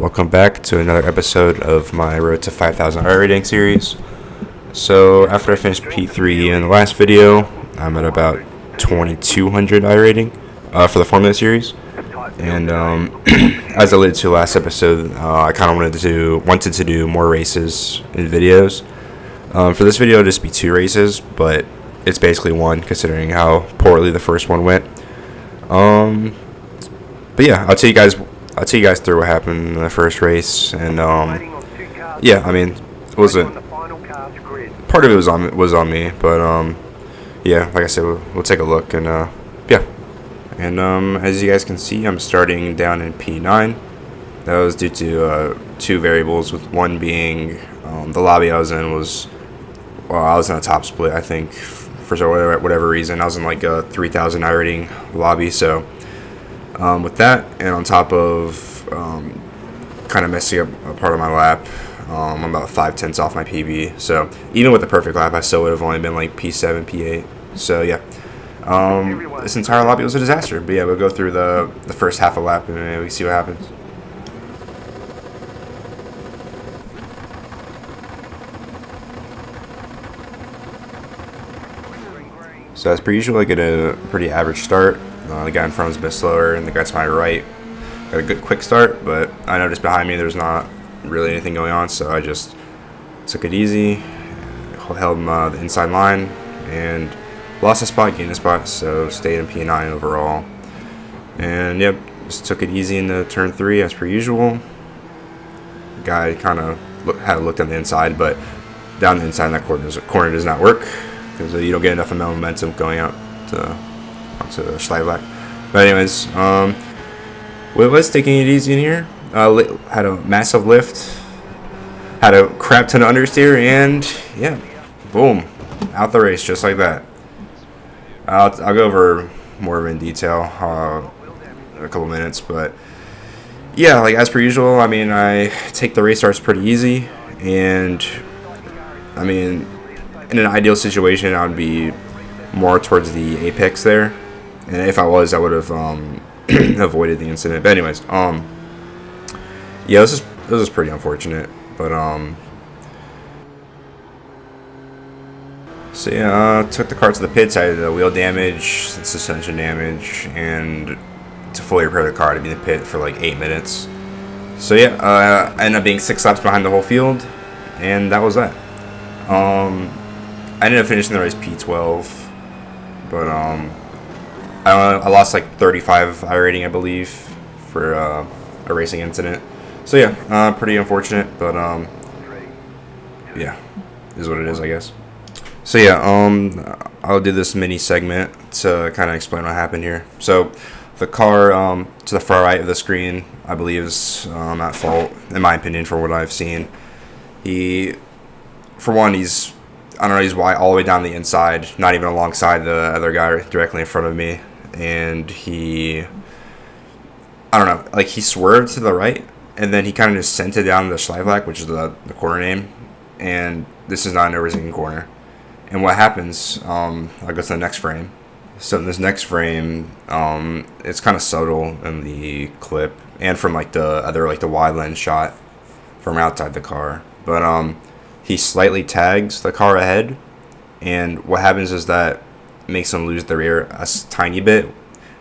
Welcome back to another episode of my Road to 5,000 irating series. So after I finished P3 in the last video, I'm at about 2,200 irating for the Formula series. And as I alluded to last episode, I kind of wanted to do more races and videos. For this video, it'll just be 2 races, but it's basically one considering how poorly the first one went. But yeah, I'll tell you guys through what happened in the first race, and yeah, I mean, it wasn't part of it was on me, but yeah, like I said, we'll take a look, and yeah, and as you guys can see, I'm starting down in P9. That was due to 2 variables, with one being the lobby I was in I was in a top split, I think, for whatever reason. I was in like a 3,000 irating lobby, so with that, and on top of kind of messing up a part of my lap, I'm about 5/10 off my PB. So even with the perfect lap, I still would have only been like P7, P8. So yeah, this entire lobby was a disaster. But yeah, we'll go through the first half of lap and we see what happens. So as per usual, I get a pretty average start. The guy in front was a bit slower, and the guy to my right got a good quick start, but I noticed behind me there's not really anything going on, so I just took it easy, held the inside line, and lost a spot, gained a spot, so stayed in P9 overall. And yep, just took it easy into turn 3 as per usual. The guy kind of had looked on the inside, but down the inside in that corner does not work, because you don't get enough momentum going out onto the Schleifbach. But anyways, was taking it easy in here. Had a massive lift, had a crap ton of understeer, and yeah, boom, out the race just like that. I'll go over more of it in detail in a couple minutes, but yeah, like as per usual, I mean, I take the race starts pretty easy, and I mean, in an ideal situation, I would be more towards the apex there, and if I was, I would have avoided the incident. But anyways, yeah, this is pretty unfortunate, but so yeah, took the car to the pits. I had wheel damage, suspension damage, and to fully repair the car, to be in the pit for like 8 minutes. So yeah, I ended up being 6 laps behind the whole field, and that was that. I ended up finishing the race P12, but I lost like 35 irating, I believe, for a racing incident. So yeah, pretty unfortunate, but yeah, is what it is, I guess. So yeah, I'll do this mini segment to kind of explain what happened here. So the car to the far right of the screen, I believe, is at fault, in my opinion, for what I've seen. He's wide all the way down the inside, not even alongside the other guy directly in front of me. And I don't know, like he swerved to the right, and then he kind of just sent it down the Schleifbach, which is the corner name. And this is not an overtaking corner. And what happens, I'll go to the next frame. So in this next frame, it's kind of subtle in the clip, and from like the wide lens shot from outside the car. But he slightly tags the car ahead, and what happens is that makes him lose the rear a tiny bit.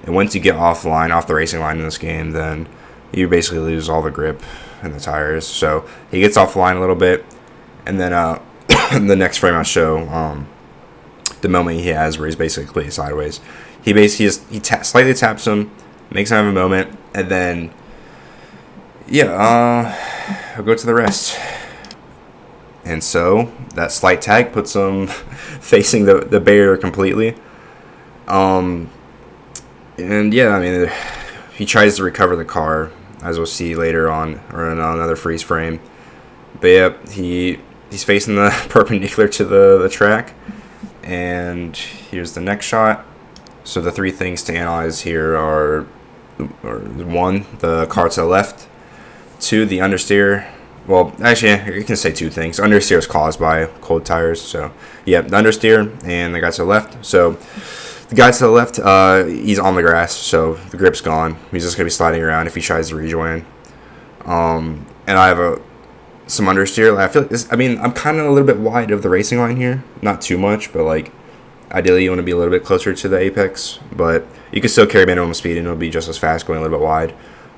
And once you get off the racing line in this game, then you basically lose all the grip in the tires. So he gets off the line a little bit, and then the next frame I'll show the moment he has where he's basically sideways. He slightly taps him, makes him have a moment, and then yeah, I'll go to the rest. And so that slight tag puts him facing the barrier completely. And yeah, I mean, he tries to recover the car, as we'll see later on, or in another freeze frame. But yeah, he's facing the perpendicular to the track. And here's the next shot. So the 3 things to analyze here are 1, the car to the left, 2, the understeer. Well, actually, you can say 2 things. Understeer is caused by cold tires. So, yeah, the understeer and the guy to the left. So, the guy to the left, he's on the grass, so the grip's gone. He's just going to be sliding around if he tries to rejoin. And I have some understeer. Like, I feel like this. I mean, I'm kind of a little bit wide of the racing line here, not too much, but like ideally you want to be a little bit closer to the apex. But you can still carry minimum speed and it'll be just as fast going a little bit wide.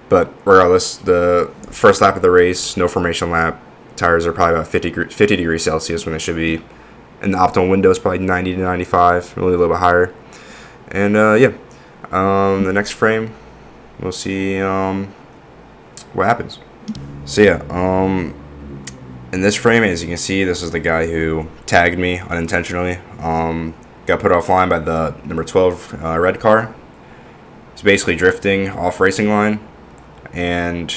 But regardless, the first lap of the race, no formation lap. Tires are probably about 50 degrees Celsius when they should be. And the optimal window is probably 90 to 95, really a little bit higher. And the next frame, we'll see what happens. So yeah, in this frame, as you can see, this is the guy who tagged me unintentionally. Got put offline by the number 12 red car. It's basically drifting off racing line. And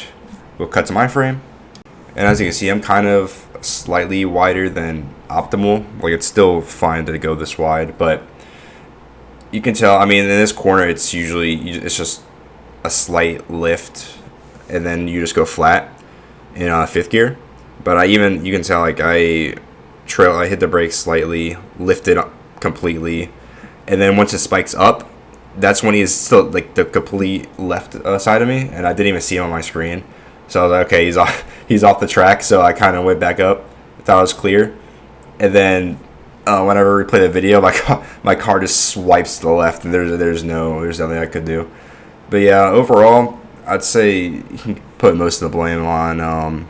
we'll cut to my frame. And as you can see, I'm kind of slightly wider than optimal. Like, it's still fine to go this wide, but you can tell, I mean, in this corner, it's just a slight lift, and then you just go flat in fifth gear. But you can tell, like, I hit the brakes slightly, lifted up completely, and then once it spikes up, that's when he is still like the complete left side of me, and I didn't even see him on my screen. So I was like, okay, he's off the track. So I kind of went back up, thought it was clear, and then whenever we play the video, my car just swipes to the left, and there's nothing I could do. But yeah, overall, I'd say you can put most of the blame on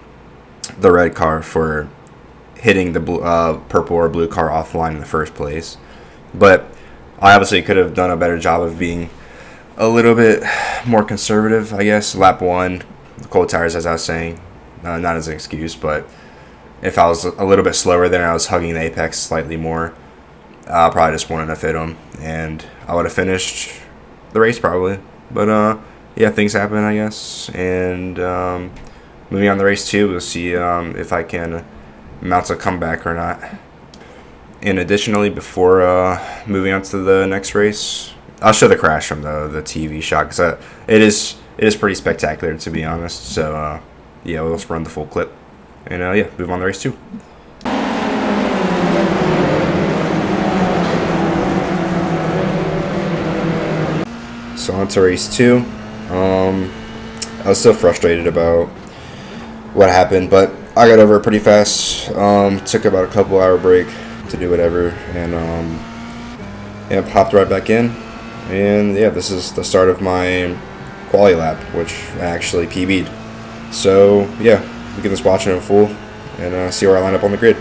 the red car for hitting the purple or blue car offline in the first place. But I obviously could have done a better job of being a little bit more conservative, I guess. Lap 1, cold tires, as I was saying. Not as an excuse, but if I was a little bit slower there and I was hugging the apex slightly more, I probably just wanted to fit them. And I would have finished the race probably. But, yeah, things happen, I guess. And moving on to race 2, we'll see if I can mount a comeback or not. And additionally, before moving on to the next race, I'll show the crash from the TV shot, because it is pretty spectacular, to be honest. So yeah, we'll just run the full clip, and yeah, move on to race 2. So on to race 2. I was still frustrated about what happened, but I got over it pretty fast. Took about a couple hour break to do whatever, and yeah, popped right back in. And yeah, this is the start of my quali lap, which I actually PB'd. So yeah, we can just watch it in full and see where I line up on the grid.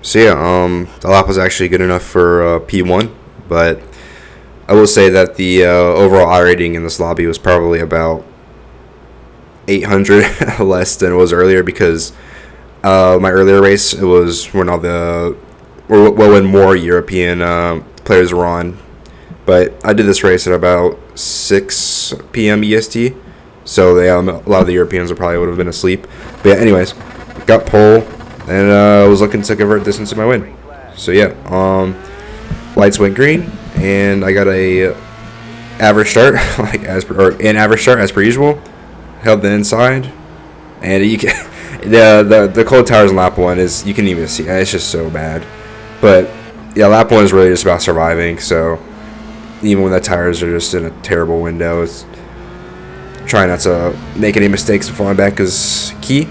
So yeah, the lap was actually good enough for P1, but I will say that the overall irating in this lobby was probably about 800 less than it was earlier, because my earlier race, it was when when more European players were on. But I did this race at about 6 p.m. EST, so a lot of the Europeans would have been asleep. But yeah, anyways, got pole, and was looking to convert this into my win. So yeah, lights went green, and I got a average start, like an average start as per usual. Held the inside, and you can the cold tires in lap 1 is, you can even see it's just so bad. But yeah, lap 1 is really just about surviving. So even when the tires are just in a terrible window, it's trying not to make any mistakes and falling back is key.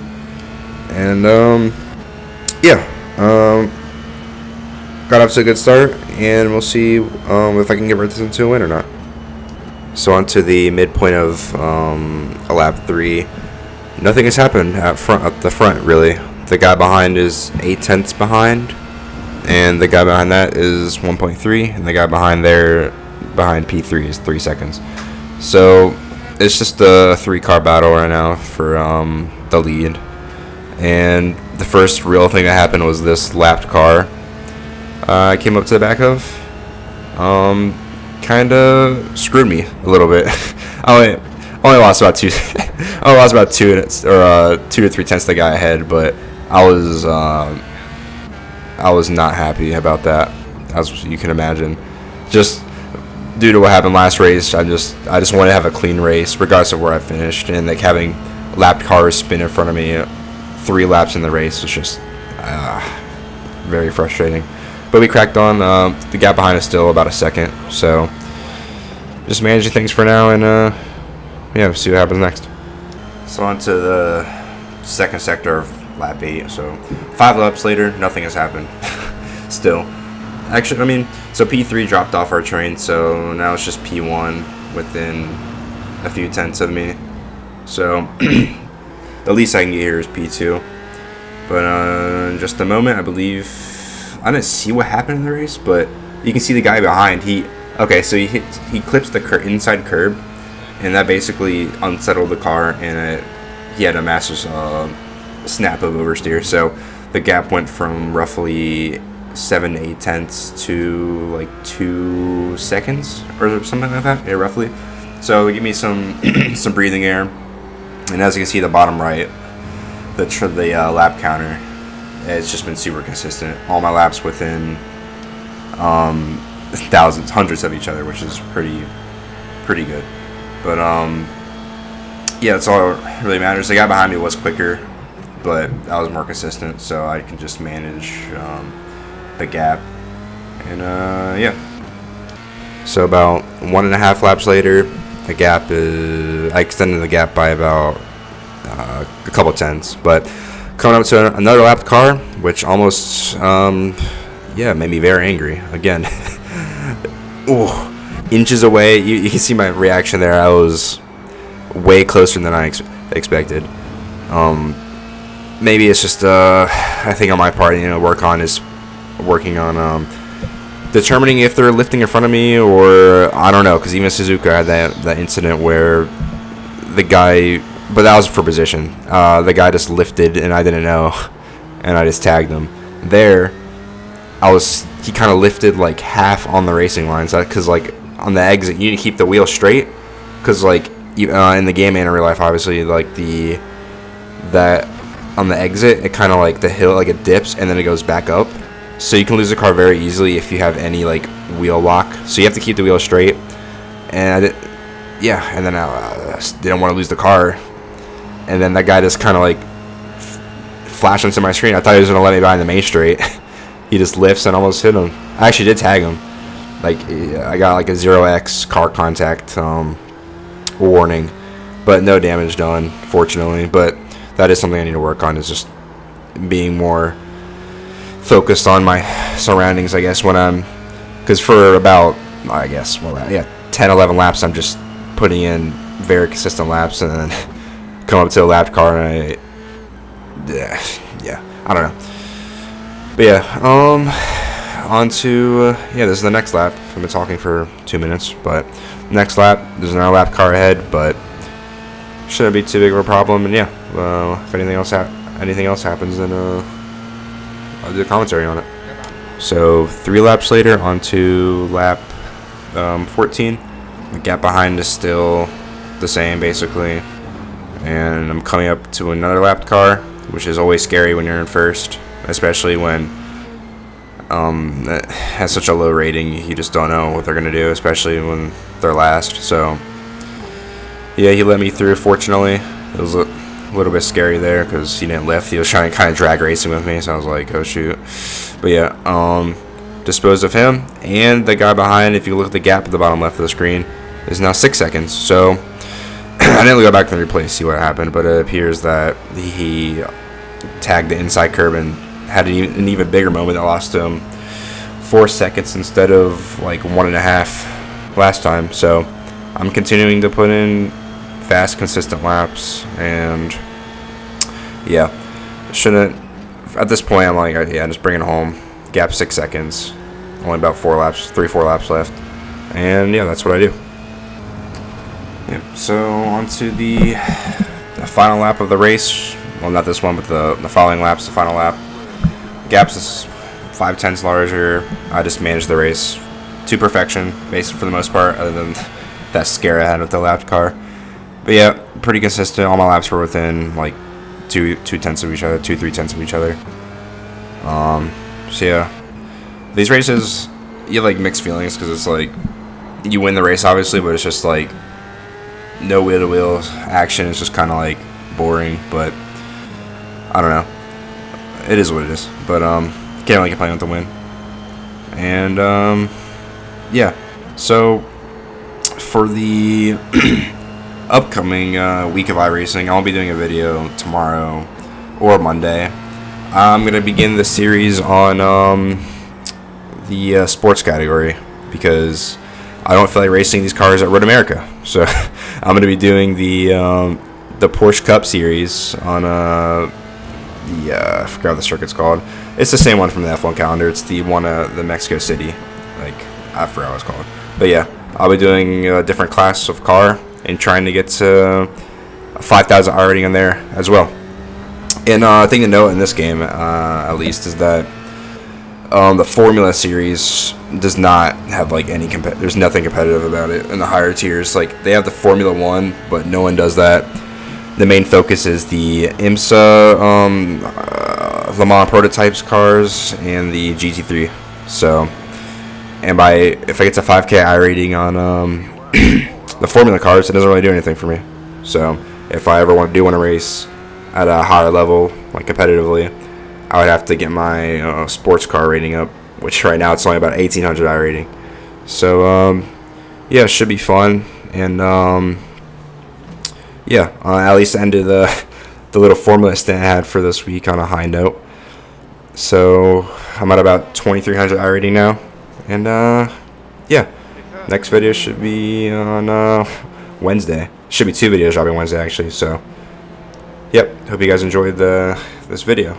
And got off to a good start, and we'll see if I can get this into a win or not. So on to the midpoint of a lap 3. Nothing has happened at the front really. The guy behind is 8/10 behind, and the guy behind that is 1.3, and the guy behind P3 is 3 seconds. So it's just a 3-car battle right now for the lead. And the first real thing that happened was this lapped car I came up to the back of. Kind of screwed me a little bit. I only lost about two. I only lost about 2 minutes, or 2 to 3 tenths the guy ahead, but I was not happy about that, as you can imagine. Just due to what happened last race, I just wanted to have a clean race, regardless of where I finished, and like having lapped cars spin in front of me 3 laps in the race was just very frustrating. But we cracked on. The gap behind is still about a second, so just managing things for now, and we'll see what happens next. So on to the second sector of lap 8. So 5 laps later, nothing has happened. Still, actually, I mean, so P3 dropped off our train, so now it's just P1 within a few tenths of me. So the least I can get here is P2. But in just a moment, I believe, I didn't see what happened in the race, but you can see the guy behind. He clips the inside curb, and that basically unsettled the car, and he had a massive snap of oversteer. So the gap went from roughly 7 to 8 tenths to like 2 seconds or something like that. Yeah, roughly. So give me some some breathing air, and as you can see, the bottom right, the lap counter, it's just been super consistent. All my laps within thousands, hundreds of each other, which is pretty good. But that's all that really matters. The guy behind me was quicker, but I was more consistent, so I can just manage the gap. And so about 1.5 laps later, the gap I extended the gap by about a couple tenths, but coming up to another lapped car, which almost made me very angry again. Ooh, inches away. You can see my reaction there. I was way closer than I expected. Maybe it's just I think on my part, working on determining if they're lifting in front of me, or I don't know, because even Suzuka had that incident where the guy, but that was for position. The guy just lifted and I didn't know, and I just tagged him. There, he kind of lifted like half on the racing lines, because like on the exit you need to keep the wheel straight, because like in the game and in real life, obviously, like that on the exit, it kind of like the hill, like it dips and then it goes back up, so you can lose the car very easily if you have any like wheel lock. So you have to keep the wheel straight, and and then I didn't want to lose the car, and then that guy just kind of like flashed into my screen. I thought he was gonna let me behind the main straight. He just lifts and almost hit him. I actually did tag him. Like, I got like a 0x car contact warning, but no damage done, fortunately. But that is something I need to work on, is just being more focused on my surroundings, I guess, because for about, 10, 11 laps, I'm just putting in very consistent laps, and then come up to a lapped car, and I don't know. But on to, this is the next lap. I've been talking for 2 minutes, but next lap, there's another lap car ahead, but shouldn't be too big of a problem. And if anything else happens, then I'll do a commentary on it. So 3 laps later, on to lap 14. The gap behind is still the same, basically, and I'm coming up to another lapped car, which is always scary when you're in first, especially when that has such a low rating, you just don't know what they're going to do, especially when they're last. So, yeah, he let me through, fortunately. It was a little bit scary there because he didn't lift. He was trying to kind of drag racing with me, so I was like, oh, shoot. But, yeah, disposed of him. And the guy behind, if you look at the gap at the bottom left of the screen, is now 6 seconds. So, I didn't go back to the replay to see what happened, but it appears that he tagged the inside curb and had an even bigger moment that lost him 4 seconds instead of like 1.5 last time. So I'm continuing to put in fast, consistent laps, and yeah, shouldn't. At this point, I'm like, yeah, just bring it home. Gap 6 seconds, only about 4 laps left, and yeah, that's what I do. Yep. So on to the final lap of the race. Well, not this one, but the following laps, the final lap. Gaps is 5/10 larger. I just managed the race to perfection, basically for the most part, other than that scare I had with the lapped car. But yeah, pretty consistent. All my laps were within like 2/10 of each other, 3/10 of each other. So yeah, these races you have like mixed feelings because it's like you win the race obviously, but it's just like no wheel to wheel action. It's just kind of like boring, but I don't know. It is what it is, but can't really complain with the win. And yeah, so for the upcoming week of iRacing, I'll be doing a video tomorrow or Monday. I'm gonna begin the series on the sports category because I don't feel like racing these cars at Road America. So I'm gonna be doing the Porsche Cup series on I forgot what the circuit's called. It's the same one from the F1 calendar. It's the one the Mexico City. Like, I forgot what it's called. But yeah, I'll be doing a different class of car and trying to get to a 5,000 irating in there as well. And thing to note in this game, at least, is that the Formula series does not have like any there's nothing competitive about it in the higher tiers. Like, they have the Formula 1, but no one does that. The main focus is the IMSA Le Mans prototypes cars and the GT3. So, and if I get to 5K irating on the Formula cars, it doesn't really do anything for me. So if I ever want to race at a higher level, like competitively, I would have to get my sports car rating up, which right now it's only about 1,800 irating. So yeah, it should be fun. And yeah, at least ended the little Formula stint I had for this week on a high note. So I'm at about 2,300 irating now, and yeah, next video should be on Wednesday. Should be 2 videos dropping Wednesday actually. So yep, hope you guys enjoyed this video.